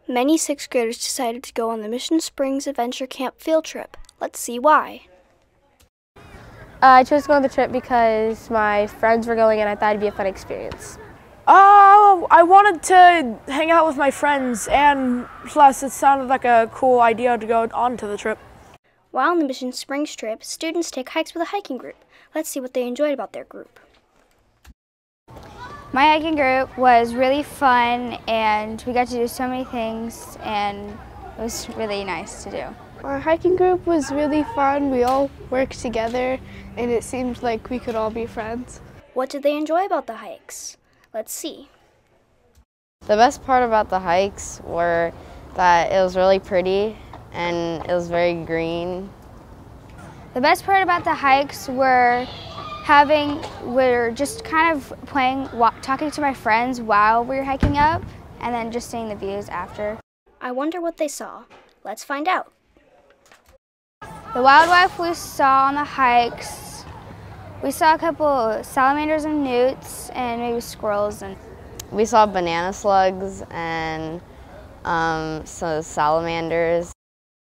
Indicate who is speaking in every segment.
Speaker 1: Many sixth graders decided to go on the Mission Springs Adventure Camp field trip. Let's see why.
Speaker 2: I chose to go on the trip because my friends were going and I thought it'd be a fun experience.
Speaker 3: I wanted to hang out with my friends, and plus it sounded like a cool idea to go on to the trip.
Speaker 1: While on the Mission Springs trip, students take hikes with a hiking group. Let's see what they enjoyed about their group.
Speaker 4: My hiking group was really fun, and we got to do so many things, and it was really nice to do.
Speaker 5: Our hiking group was really fun. We all worked together, and it seemed like we could all be friends.
Speaker 1: What did they enjoy about the hikes? Let's see.
Speaker 6: The best part about the hikes were that it was really pretty and it was very green.
Speaker 4: The best part about the hikes were just kind of playing, talking to my friends while we were hiking up, and then just seeing the views after.
Speaker 1: I wonder what they saw. Let's find out.
Speaker 4: The wildlife we saw on the hikes, we saw a couple salamanders and newts and maybe squirrels. And
Speaker 6: we saw banana slugs and some salamanders.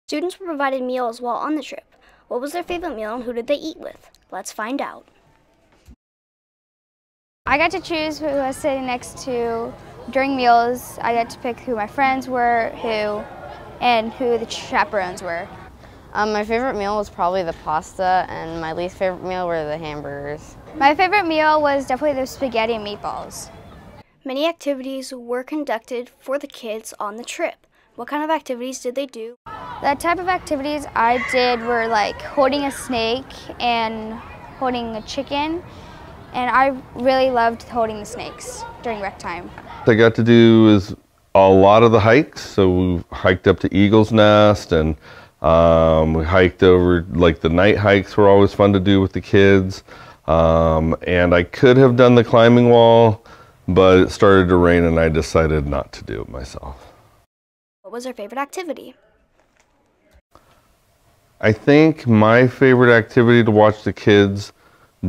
Speaker 1: Students were provided meals while on the trip. What was their favorite meal and who did they eat with? Let's find out.
Speaker 4: I got to choose who I was sitting next to during meals. I got to pick who my friends were, and who the chaperones were.
Speaker 6: My favorite meal was probably the pasta, and my least favorite meal were the hamburgers.
Speaker 4: My favorite meal was definitely the spaghetti and meatballs.
Speaker 1: Many activities were conducted for the kids on the trip. What kind of activities did they do?
Speaker 4: The type of activities I did were like holding a snake and holding a chicken, and I really loved holding the snakes during rec time.
Speaker 7: What I got to do is a lot of the hikes. So we hiked up to Eagle's Nest, and we hiked over, like the night hikes were always fun to do with the kids. And I could have done the climbing wall, but it started to rain and I decided not to do it myself.
Speaker 1: What was their favorite activity?
Speaker 7: I think my favorite activity to watch the kids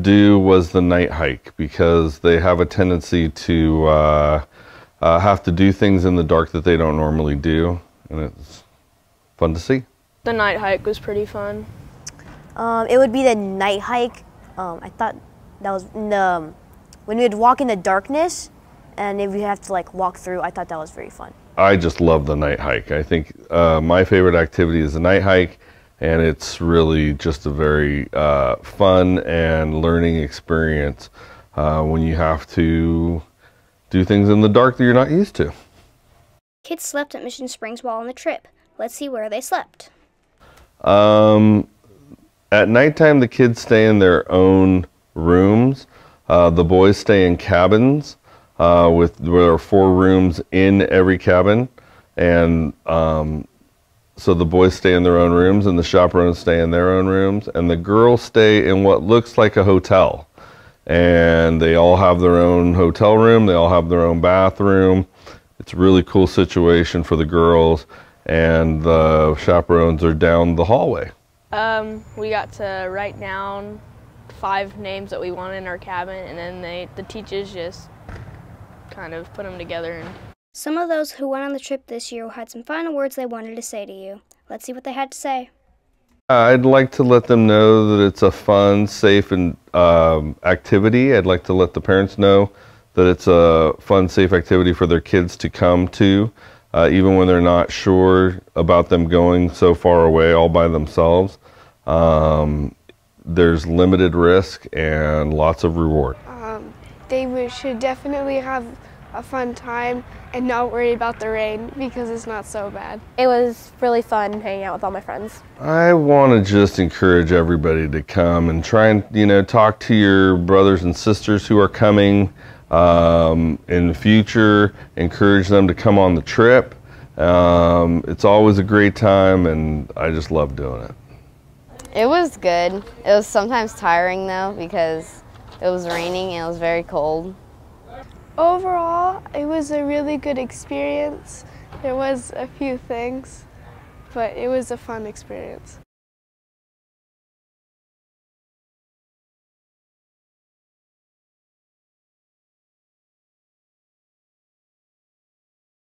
Speaker 7: do was the night hike, because they have a tendency to have to do things in the dark that they don't normally do, and it's fun to see.
Speaker 3: The night hike was pretty fun.
Speaker 2: It would be the night hike. I thought that was when we'd walk in the darkness, and if we have to like walk through, I thought that was very fun.
Speaker 7: I just love the night hike. I think my favorite activity is the night hike, and it's really just a very fun and learning experience when you have to do things in the dark that you're not used to.
Speaker 1: Kids slept at Mission Springs while on the trip. Let's see where they slept.
Speaker 7: At nighttime, the kids stay in their own rooms. The boys stay in cabins. There are 4 rooms in every cabin, and so the boys stay in their own rooms and the chaperones stay in their own rooms, and the girls stay in what looks like a hotel, and they all have their own hotel room, they all have their own bathroom. It's a really cool situation for the girls, and the chaperones are down the hallway.
Speaker 3: We got to write down 5 names that we wanted in our cabin, and then the teachers just kind of put them together.
Speaker 1: Some of those who went on the trip this year had some final words they wanted to say to you. Let's see what they had to say.
Speaker 7: I'd like to let them know that it's a fun, safe activity. I'd like to let the parents know that it's a fun, safe activity for their kids to come to, even when they're not sure about them going so far away all by themselves. There's limited risk and lots of reward.
Speaker 5: They should definitely have a fun time and not worry about the rain, because it's not so bad.
Speaker 2: It was really fun hanging out with all my friends.
Speaker 7: I want to just encourage everybody to come and try and, talk to your brothers and sisters who are coming in the future. Encourage them to come on the trip. It's always a great time, and I just love doing it.
Speaker 6: It was good. It was sometimes tiring though, because it was raining and it was very cold.
Speaker 5: Overall, it was a really good experience. There was a few things, but it was a fun experience.